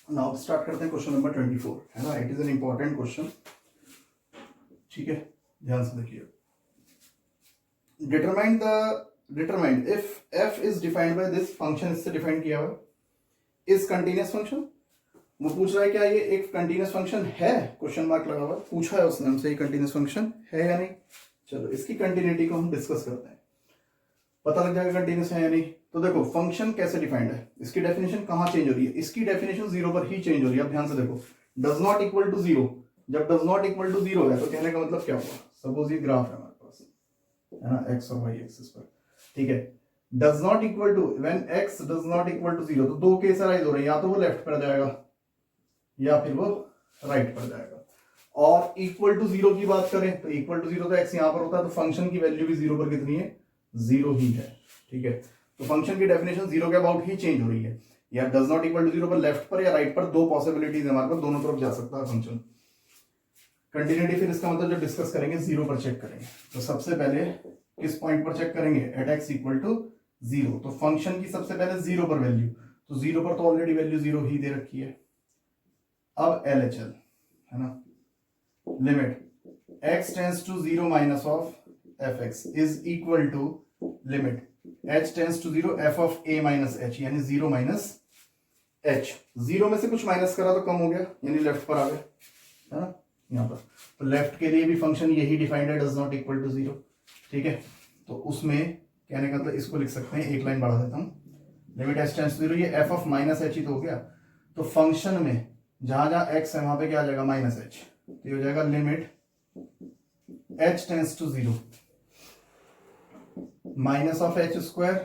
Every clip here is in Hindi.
नाउ स्टार्ट करते हैं क्वेश्चन नंबर 24, है ना। It is an important question, ठीक है, ध्यान से देखिए। Determine if f is defined by this function, इससे डिफाइन किया हुआ इज कंटिन्यूअस फंक्शन। वो पूछ रहा है क्या ये एक कंटिन्यूअस फंक्शन है, क्वेश्चन मार्क लगा हुआ है, पूछा है उसने हमसे ये कंटिन्यूअस फंक्शन है या नहीं। चलो इसकी कंटिन्यूटी को हम डिस्कस करते हैं, पता लग जाएगा कंटिन्यूअस है या नहीं। तो देखो फंक्शन कैसे डिफाइंड है, इसकी डेफिनेशन कहां चेंज हो रही है, इसकी डेफिनेशन जीरो पर ही चेंज हो रही है। अब ध्यान से देखो, does not equal to zero, जब does not equal to zero है तो कहने का मतलब क्या हुआ, सपोज ये ग्राफ है हमारे पास, है ना, एक्स और वाई एक्सिस पर, ठीक है। Does not equal to, when x does not equal to zero, तो दो केस अराइज हो रहे हैं, या तो वो लेफ्ट पर जाएगा या फिर वो राइट पर जाएगा। और इक्वल टू जीरो की बात करें तो इक्वल टू जीरो तो एक्स यहां पर होता है, तो फंक्शन की वैल्यू भी जीरो पर कितनी है, जीरो ही है, ठीक है। तो फंक्शन की डेफिनेशन जीरो के अबाउट ही चेंज हो रही है, या does not equal to zero पर लेफ्ट पर या राइट पर, दो पॉसिबिलिटीज है हमारे पास, दोनों तरफ जा सकता है फंक्शन। कंटिन्यूटी फिर इसका मतलब जो डिस्कस करेंगे जीरो पर चेक करेंगे। तो सबसे पहले किस पॉइंट पर चेक करेंगे, at x equal to zero. तो फंक्शन की सबसे पहले जीरो पर वैल्यू, तो जीरो पर तो ऑलरेडी वैल्यू जीरो ही दे रखी है। अब LHL, है ना, limit x tends to zero minus of fx is equal to limit h tends to zero f of a minus h, यानी जीरो माइनस h। जीरो में से कुछ माइनस करा तो कम हो गया, यानी लेफ्ट पर आ गया, है ना, यहां पर। तो लेफ्ट के लिए भी फंक्शन यही डिफाइंड है, does not equal to zero, ठीक है। तो उसमें कहने का मतलब इसको लिख सकते हैं, एक लाइन बढ़ा देता हूं, limit h tends to zero, ये f ऑफ माइनस h ही तो हो गया। तो फंक्शन में जहां जहां x है वहां पे क्या आ जाएगा, माइनस h, तो ये हो जाएगा limit h tends to zero minus of h square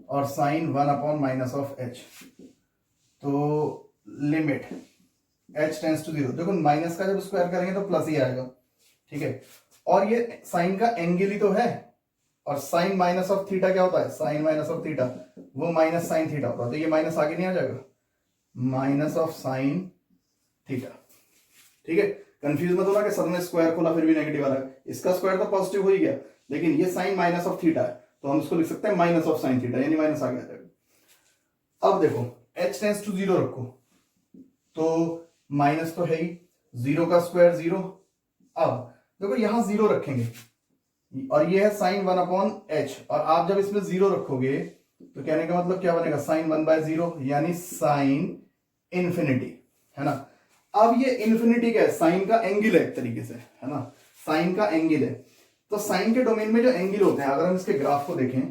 और sine one upon minus of h। तो limit h tends to zero, देखो माइनस का जब स्क्वायर करेंगे तो प्लस ही आएगा, ठीक है। और ये साइन का एंगल ही तो है, और साइन माइनस ऑफ थीटा क्या होता है, साइन माइनस ऑफ थीटा वो माइनस साइन थीटा होता है, तो ये माइनस आगे नहीं आ जाएगा, माइनस ऑफ साइन थीटा, ठीक है। कंफ्यूज मत होना कि सर ने स्क्वायर खोला फिर भी नेगेटिव आ रहा है, इसका स्क्वायर तो पॉजिटिव हो ही गया, लेकिन ये साइन माइनस ऑफ थीटा है, तो हम इसको लिख सकते हैं माइनस ऑफ साइन थीटा, यानी माइनस आगे आ जाएगा। अब देखो h टेंस टू जीरो रखो, तो माइनस तो है ही, जीरो का स्क्वायर जीरो। अब देखो यहां जीरो रखेंगे और ये है साइन वन अपॉन एच, और आप जब इसमें जीरो रखोगे तो कहने का मतलब क्या बनेगा, साइन वन बाय जीरो, यानी साइन इन्फिनिटी, है ना। अब ये इन्फिनिटी क्या है, साइन का एंगल है एक तरीके से, है ना, साइन का एंगल है। तो साइन के डोमेन में जो एंगल होते हैं, अगर हम इसके ग्राफ को देखें,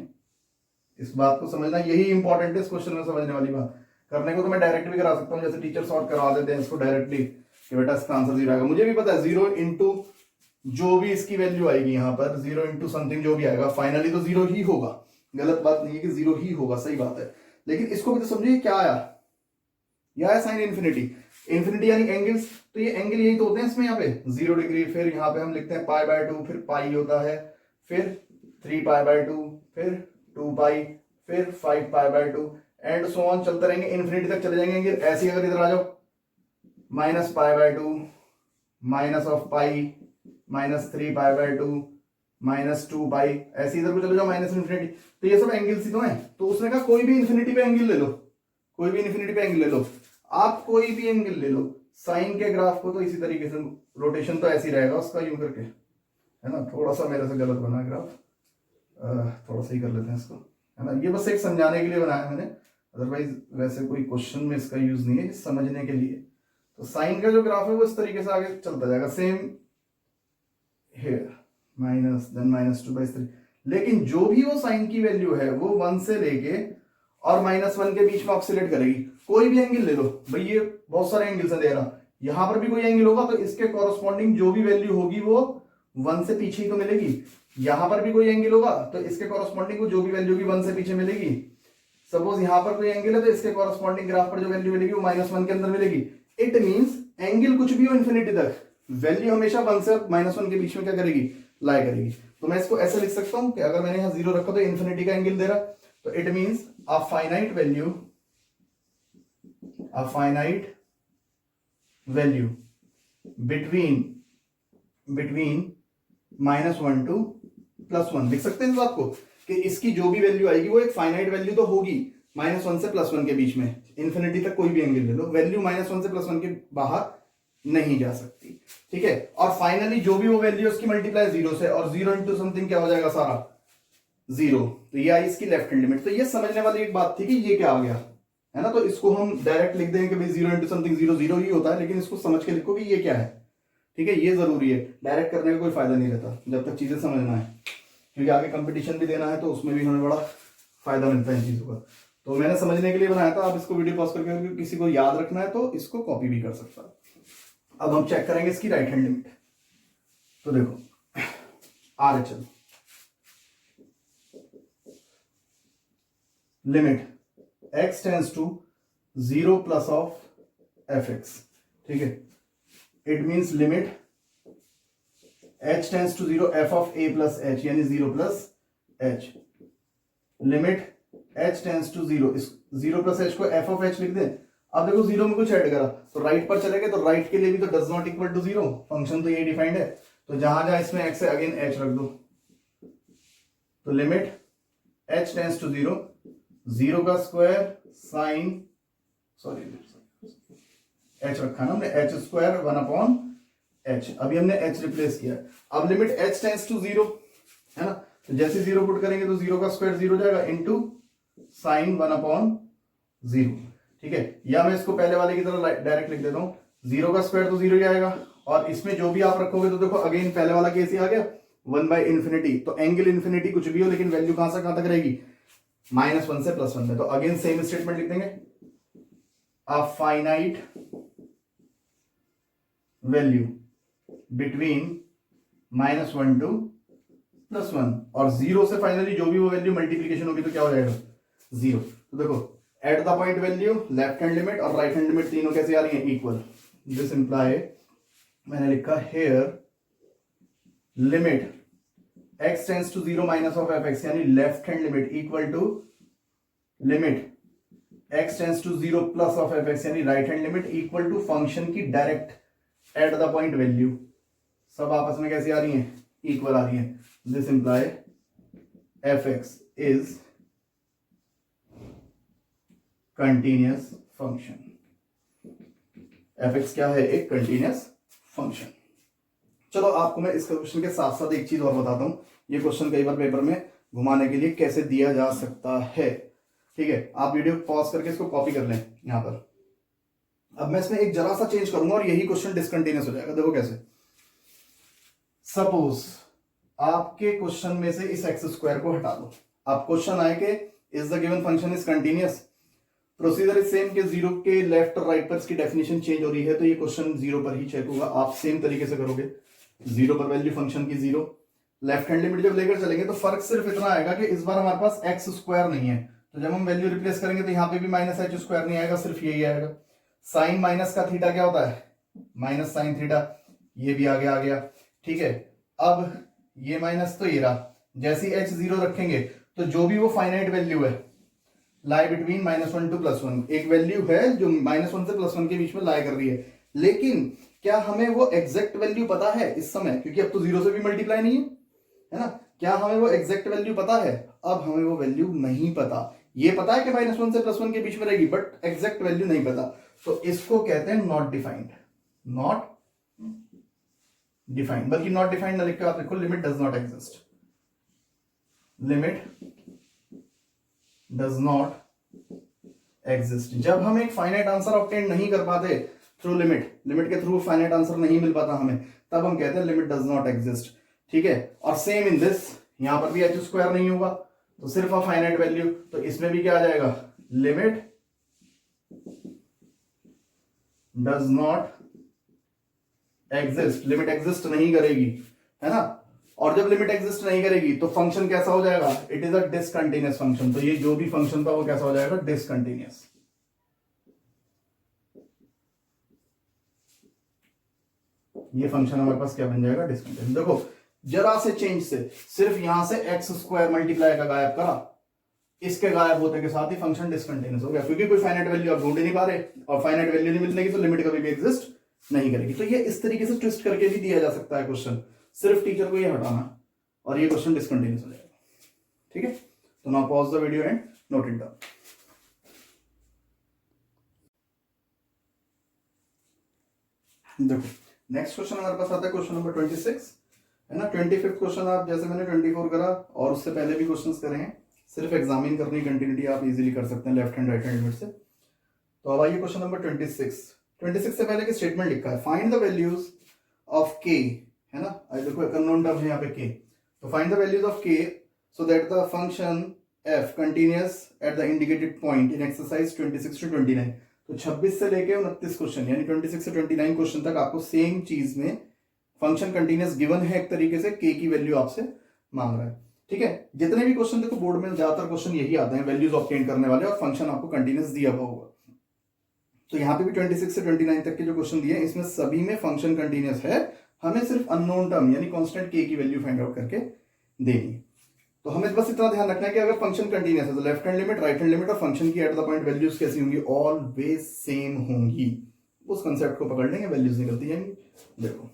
इस बात को समझना यही इंपॉर्टेंट है इस क्वेश्चन में समझने वाली बात। करने को तो मैं डायरेक्ट भी करा सकता हूं, जैसे टीचर सॉल्व करवा देते हैं इसको डायरेक्टली कि बेटा इसका आंसर जीरो आएगा। मुझे भी पता है जीरो इंटू जो भी इसकी वैल्यू आएगी यहां पर, जीरो इंटू समथिंग जो भी आएगा, फाइनली तो जीरो ही होगा, गलत बात नहीं है कि जीरो ही होगा, सही बात है। लेकिन इसको भी तो समझिए क्या आया, यह है साइन इन्फिनिटी, इन्फिनिटी यानी एंगल्स, तो ये एंगल यही तो होते हैं इसमें, यहाँ पे 0 डिग्री, फिर यहाँ पे हम लिखते हैं पाई बाय 2, फिर पाई होता है, फिर 3 पाई बाय 2, फिर 2 पाई, फिर 5 पाई बाय 2 एंड सो ऑन, चलते रहेंगे, इन्फिनिटी तक चले जाएंगे। ऐसे अगर इधर आ जाओ, minus pi by 2, minus of pi, minus 3 pi by 2, minus 2 पाई, ऐसे इधर को चले जाओ माइनस इन्फिनिटी। तो ये सब एंगल्स ही तो हैं। तो उसने कहा कोई भी इन्फिनिटी पे एंगल ले लो, कोई भी इन्फिनिटी पे एंगल ले लो, आप कोई भी एंगल ले लो। साइन के ग्राफ को तो इसी तरीके से, रोटेशन तो ऐसी रहेगा उसका, यूं करके, है ना। थोड़ा सा मेरे से गलत बना ग्राफ, थोड़ा सा ही कर लेते हैं इसको, है ना। ये बस एक समझाने के लिए बनाया मैंने, अदरवाइज वैसे कोई क्वेश्चन में इसका यूज नहीं है, समझने के लिए। तो साइन का जो ग्राफ है वो इस तरीके से आगे चलता जाएगा, same here, minus then minus 2/3। लेकिन जो भी वो साइन की वैल्यू है वो 1 से लेके और -1 के बीच में ऑक्सीलेट करेगी। कोई भी एंगल ले लो भाई, ये बहुत सारे एंगल से दे रहा, यहां पर भी कोई एंगल होगा तो इसके कॉरस्पॉन्डिंग जो भी वैल्यू होगी वो 1 से पीछे ही तो मिलेगी। यहां पर भी कोई एंगल होगा तो इसके कॉरस्पॉन्डिंग को जो भी वैल्यू होगी 1 से पीछे मिलेगी। सपोज यहां पर कोई एंगल है तो इसके कॉरस्पॉन्डिंग ग्राफ पर जो वैल्यू मिलेगी वो -1 के अंदर मिलेगी। इट मींस एंगल कुछ भी हो इन्फिनिटी तक, वैल्यू हमेशा 1 से -1 के बीच में क्या करेगी, लाई करेगी। तो मैं इसको ऐसे लिख सकता हूं कि अगर मैंने यहां 0 रखा तो इन्फिनिटी का एंगल दे रहा, तो it means a finite value between -1 to +1 लिख सकते हैं इस बात को कि इसकी जो भी वैल्यू आएगी वो एक फाइनाइट वैल्यू तो होगी, -1 से +1 के बीच में, इन्फिनिटी तक कोई भी एंगल ले लो, वैल्यू -1 से +1 के बाहर नहीं जा सकती, ठीक है। और फाइनली जो भी वो वैल्यू उसकी मल्टीप्लाई 0 से, और 0 इंटू समथिंग क्या हो जाएगा सारा 0, तो ये आई इसकी लेफ्ट हैंड लिमिट। तो ये समझने वाली एक बात थी कि ये क्या आ गया, है ना। तो इसको हम डायरेक्ट लिख देंगे कि भाई 0 इंटू समथिंग 0 0 ही होता है, लेकिन इसको समझ के लिखो कि ये क्या है, ठीक है। ये जरूरी है, डायरेक्ट करने का कोई फायदा नहीं रहता जब तक चीजें समझना है, क्योंकि आगे कंपटीशन भी देना है तो उसमें भी हमें बड़ा फायदा मिलता है इन चीजों का। तो मैंने समझने के लिए बनाया था, आप इसको वीडियो पॉज करके किसी को याद रखना है तो इसको कॉपी भी कर सकता है। अब हम चेक करेंगे इसकी राइट हैंड लिमिट। तो देखो RHL limit x tends to 0 plus of fx, ठीक है। It means limit h tends to 0 f of a plus h, यानी 0 plus h। Limit h tends to 0, इस 0 प्लस h को f ऑफ h लिख दें। अब देखो 0 में कुछ ऐड करा तो राइट पर चले गए, तो राइट के लिए भी तो does not equal to 0, function तो ये डिफाइंड है, तो जहां जहां इसमें x है अगेन h रख दो। तो लिमिट h टेंस टू 0, 0 का स्क्वायर साइन, सॉरी h रखा ना हमने, h स्क्वायर 1 अपॉन h, अभी हमने h रिप्लेस किया। अब लिमिट h टेंस टू 0, है ना, तो जैसे 0 पुट करेंगे तो 0 का स्क्वायर 0 जाएगा इनटू साइन 1 अपॉन 0, ठीक है। या मैं इसको पहले वाले की तरह डायरेक्ट लिख देता हूं, 0 का स्क्वायर तो 0 ही आएगा, और इसमें जो भी आप रखोगे तो देखो अगेन पहले वाला केस ही आ गया 1 बाई इन्फिनिटी। तो एंगल इन्फिनिटी कुछ भी हो, लेकिन वैल्यू कहां से कहां तक रहेगी, -1 से +1 में। तो अगेन सेम स्टेटमेंट लिख देंगे, a finite value between -1 to +1, और 0 से फाइनली जो भी वो वैल्यू मल्टीप्लीकेशन होगी तो क्या हो जाएगा 0। तो देखो eight the point value, left hand limit और राइट हैंड लिमिट तीनों कैसे आ रही है, इक्वल। दिस इंप्लाई, मैंने लिखा here limit x tends to 0 minus of fx, यानी left hand limit equal to limit x tends to 0 plus of fx, यानी right hand limit equal to function की direct at the point value, सब आपस में कैसी आ रही है, इक्वल आ रही है। This imply fx is continuous function, fx क्या है, एक कंटिन्यूअस फंक्शन। चलो आपको मैं इस क्वेश्चन के साथ साथ एक चीज और बताता हूं, ये क्वेश्चन कई बार पेपर में घुमाने के लिए कैसे दिया जा सकता है, ठीक है। आप वीडियो पॉज करके इसको कॉपी कर लें यहां पर। अब मैं इसमें एक जरा सा चेंज करूंगा और यही क्वेश्चन डिसकंटिन्यूअस हो जाएगा। देखो कैसे, सपोज आपके क्वेश्चन में से इस एक्स स्क्वायर को हटा दो, आप क्वेश्चन आए कि is the given function is continuous, procedure is same, के 0 के लेफ्ट और राइट पर इसकी डेफिनेशन चेंज हो रही है, तो ये क्वेश्चन 0 पर ही चेक होगा। आप सेम तरीके से करोगे, 0 पर वैल्यू फंक्शन की 0, लेफ्ट हैंड लिमिट जब लेकर चलेंगे तो फर्क सिर्फ इतना आएगा कि इस बार हमारे पास एक्स स्क्वायर नहीं है, तो जब हम वैल्यू रिप्लेस करेंगे तो यहाँ पे भी माइनस एच स्क्वायर नहीं आएगा, सिर्फ यही आएगा। साइन माइनस का थीटा क्या होता है, माइनस साइन थीटा, ये भी आगे आ गया, ठीक है। अब ये माइनस तो ये रहा, जैसे एच 0 रखेंगे तो जो भी वो फाइनाइट वैल्यू है लाई बिटवीन -1 टू +1, एक वैल्यू है जो -1 से +1 के बीच में लाई कर रही है, लेकिन क्या हमें वो एग्जैक्ट वैल्यू पता है इस समय, क्योंकि अब तो 0 से भी मल्टीप्लाई नहीं है ना, क्या हमें वो एग्जैक्ट वैल्यू पता है, अब हमें वो वैल्यू नहीं पता। ये पता है कि -1 से +1 के बीच में रहेगी, बट एग्जैक्ट वैल्यू नहीं पता, तो इसको कहते हैं नॉट डिफाइंड। नॉट डिफाइंड, बल्कि नॉट डिफाइंड ना लिख के आप लिखो limit does not exist, limit does not exist. जब हम एक फाइनाइट आंसर ऑब्टेन नहीं कर पाते थ्रू लिमिट, लिमिट के थ्रू फाइनाइट आंसर नहीं मिल पाता हमें, तब हम कहते हैं लिमिट डज नॉट एग्जिस्ट, ठीक है। और सेम इन दिस, यहां पर भी एच स्क्वायर नहीं होगा तो सिर्फ अ फाइनाइट वैल्यू, तो इसमें भी क्या आ जाएगा, limit does not exist, limit exist नहीं करेगी, है ना। और जब लिमिट एग्जिस्ट नहीं करेगी तो फंक्शन कैसा हो जाएगा, it is a discontinuous function, तो ये जो भी फंक्शन था वो कैसा हो जाएगा, डिसकंटिन्यूअस। ये फंक्शन हमारे पास क्या बन जाएगा, डिसकंटिन्यूअस। देखो जरा से चेंज से, सिर्फ यहां से एक्स स्क्वायर मल्टीप्लाई का गायब करा, इसके गायब होते के साथ ही फंक्शन डिसकंटिन्यूअस हो गया, क्योंकि कोई फाइनाइट वैल्यू आप ढूंढ ही नहीं पा रहे, और फाइनाइट वैल्यू नहीं मिलने की तो लिमिट कभी भी एग्जिस्ट नहीं करेगी। तो ये इस तरीके से ट्विस्ट करके भी दिया जा सकता है क्वेश्चन, सिर्फ टीचर को ये हटाना और ये क्वेश्चन डिसकंटिन्यूअस हो जाएगा, ठीक है। तो now pause the video and note it down. देखो नेक्स्ट क्वेश्चन हमारे पास आता है क्वेश्चन नंबर 26 है ना। 25th क्वेश्चन आप जैसे मैंने 24 करा और उससे पहले भी क्वेश्चंस करे हैं, सिर्फ एग्जामिन करनी कंटिन्यूटी आप इजीली कर सकते हैं left hand right hand limit से। तो अब आइए क्वेश्चन नंबर 26 से पहले की स्टेटमेंट लिखा है फाइंड द वैल्यूज ऑफ के, है ना। देखो एक अननोन टर्म है यहाँ पे के, तो फाइंड द वैल्यूज ऑफ के so that the function f continuous at the indicated point in exercise 26 to 29। तो 26 से लेके 29 क्वेश्चन यानी 26 से 29 क्वेश्चन तक आपको सेम चीज में फंक्शन कंटिन्यूअस गिवन है, एक तरीके से k की वैल्यू आपसे मांग रहा है, ठीक है। जितने भी क्वेश्चन देखो बोर्ड में ज्यादातर क्वेश्चन यही आते हैं, वैल्यूज ऑब्टेन करने वाले और फंक्शन आपको कंटिन्यूअस दिया हुआ होगा। तो यहाँ पे भी 26 से 29 तक के जो क्वेश्चन दिए इसमें सभी में फंक्शन कंटिन्यूअस है, हमें सिर्फ अननोन टर्म यानी कांस्टेंट k की वैल्यू फाइंड आउट करके देनी है। तो हमें बस इतना ध्यान रखना है कि अगर फंक्शन कंटिन्यूअस है तो left hand limit right hand limit और फंक्शन की एट द पॉइंट वैल्यूज कैसी होंगी, ऑलवेज सेम होंगी। उस कंसेप्ट को पकड़ लेंगे, वैल्यूज निकलती जाएंगी। देखो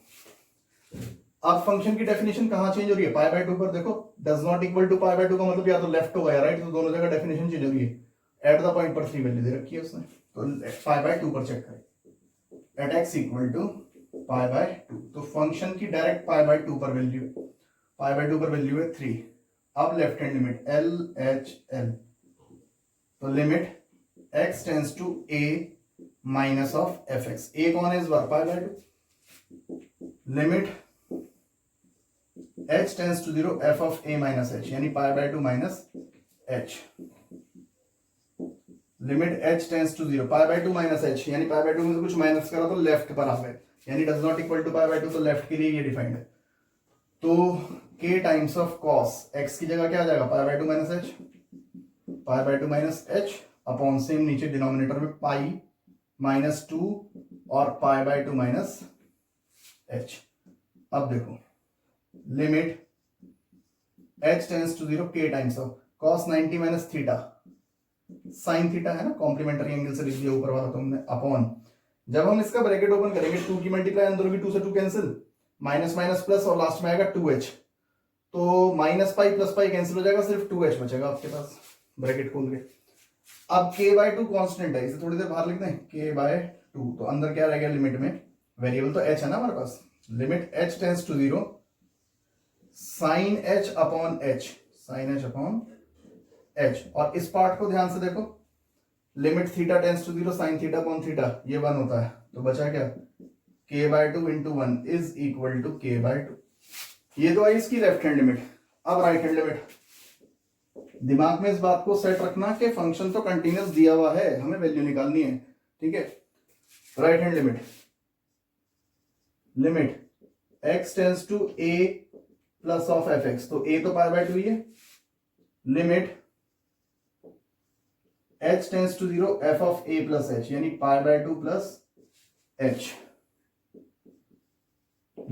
अब फंक्शन की डेफिनेशन कहां चेंज हो रही है, पाई बाय 2 पर। देखो does not equal to pi by 2 का मतलब या तो लेफ्ट होगा या राइट, तो दोनों जगह डेफिनेशन चेंज हो रही है। एट द पॉइंट पर 3 वैल्यू दे रखी है उसने, तो पाई बाय 2 पर चेक करें। At x equal to pi by 2, तो फंक्शन की डायरेक्ट पाई बाय 2 पर वैल्यू, पाई बाय 2 पर वैल्यू है 3। अब left hand limit L H L, तो limit x tends to a minus of f x. A कौन है इस बार, pi by 2। Limit h tends to 0 f of a minus h यानी pi by 2 minus h। Limit h tends to 0 pi by 2 minus h यानी पाई बाय 2 में से कुछ माइनस करा तो लेफ्ट पर आ गए, यानी does not equal to pi by 2, तो लेफ्ट के लिए ये डिफाइंड है। तो k times of cos x की जगह क्या आ जाएगा, पाई by 2 minus h, pi by 2 minus h upon same नीचे डिनोमिनेटर में पाई माइनस 2 और पाई बाय 2 माइनस h। अब देखो limit h tends to 0 k times of cos 90 minus theta sine theta है ना, कॉम्प्लीमेंट्री एंगल से लिख दिया ऊपर वाला तुमने, अपॉन जब हम इसका ब्रैकेट ओपन करेंगे 2 की मल्टीप्लाई अंदर होगी 2 से 2 कैंसिल, माइनस माइनस प्लस और लास्ट में आएगा 2h, तो minus pi plus pi cancel हो जाएगा, सिर्फ 2h बचेगा आपके पास ब्रैकेट खोल के। अब k बाय 2 कांस्टेंट है, इसे थोड़ी देर बाहर लिखते हैं, k बाय 2, तो अंदर क्या रह गया लिमिट में, वेरिएबल तो h है ना हमारे पास, limit h tends to 0 sine h upon h, sine h upon h। और इस पार्ट को ध्यान से देखो, limit theta tends to 0 sine theta upon theta, ये 1 होता है, तो बचा क्या, k by 2 into 1 is equal to k by 2। ये तो आई इसकी लेफ्ट हैंड लिमिट। अब राइट हैंड लिमिट, दिमाग में इस बात को सेट रखना कि फंक्शन तो कंटिन्यूअस दिया हुआ है, हमें वैल्यू निकालनी है, ठीक है। Right hand limit, limit x tends to a plus of f x, तो a तो पाई बाय 2 ही है, limit h tends to 0 f of a plus h यानी pi by 2 plus h,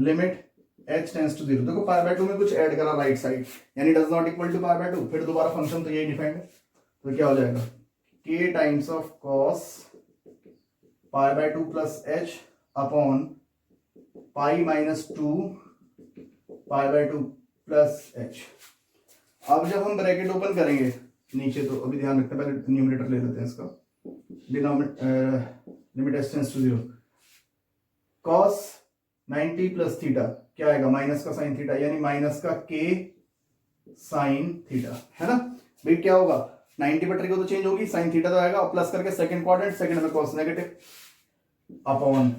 limit h tends to 0, देखो पाई बाय 2 में कुछ ऐड करा राइट साइड यानी does not equal to pi by 2, फिर दोबारा फंक्शन तो यही डिफाइंड है, तो क्या हो जाएगा k times of cos pi by 2 plus h upon pi minus 2 pi by 2 plus h। अब जब हम ब्रैकेट ओपन करेंगे नीचे, तो अभी ध्यान रखते हैं, पहले न्यूमरेटर ले लेते हैं इसका, limit h tends to 0 cos 90 plus theta क्या आएगा, माइनस का साइन थीटा यानी माइनस का k साइन थीटा, है ना भाई। क्या होगा 90 बटे को तो चेंज होगी, साइन थीटा तो आएगा, और प्लस करके सेकंड क्वाड्रेंट, सेकंड में cos नेगेटिव, अपॉन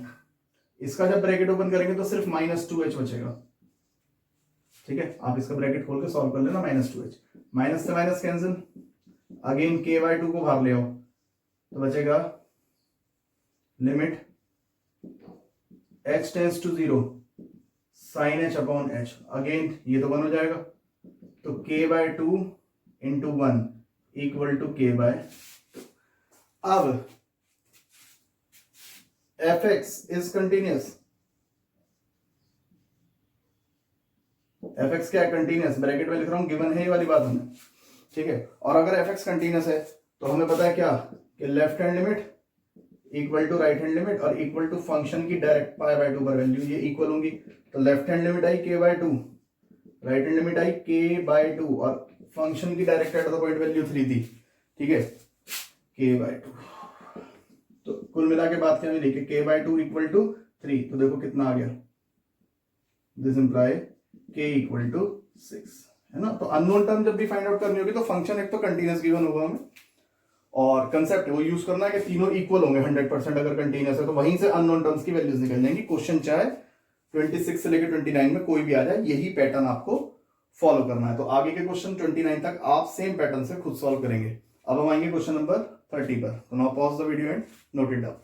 इसका जब ब्रैकेट ओपन करेंगे तो सिर्फ माइनस 2h बचेगा, ठीक है। आप इसका ब्रैकेट खोल के सॉल्व कर लेना, माइनस 2h, माइनस से minus cancel, again k by 2 को बाहर ले आओ, तो बचेगा limit h tends to 0 sine h upon h, again ये तो 1 हो जाएगा, तो k by 2 into 1 equal to k by. अब fx इज कंटिन्यूअस, fx क्या है, कंटिन्यूअस, ब्रैकेट में लिख रहा हूं, गिवन है ये वाली बात हमें, ठीक है। और अगर fx कंटिन्यूअस है तो हमें पता है क्या कि left hand limit equal to right hand limit और इक्वल टू फंक्शन की डायरेक्ट पाई बाय 2 पर वैल्यू, ये इक्वल होंगी, तो लेफ्ट हैंड लिमिट आई k by 2, right hand limit आई k बाय 2 और फंक्शन की direct at the point value 3 थी, ठीक है, k बाय 2। तो कुल मिला के बात क्या मिली कि k बाय 2 इक्वल टू 3, तो देखो कितना आ गया, this imply k equal to 6, है ना। तो अननोन टर्म जब भी फाइंड आउट करनी होगी तो फंक्शन एक तो कंटिन्यूअस गिवन होगा हमें, और कंसेप्ट वो यूज करना है कि तीनों इक्वल होंगे 100% अगर कंटिन्यूअस है, तो वहीं से अननोन टर्म्स की वैल्यूज निकल जाएंगी। क्वेश्चन चाहे 26 से लेकर 29 में कोई भी आ जाए, यही पैटर्न आपको फॉलो करना है। तो आगे के क्वेश्चन 29 तक आप सेम पैटर्न से खुद सॉल्व करेंगे। अब हम आएंगे क्वेश्चन नंबर 30 पर। तो now pause the video and note it down.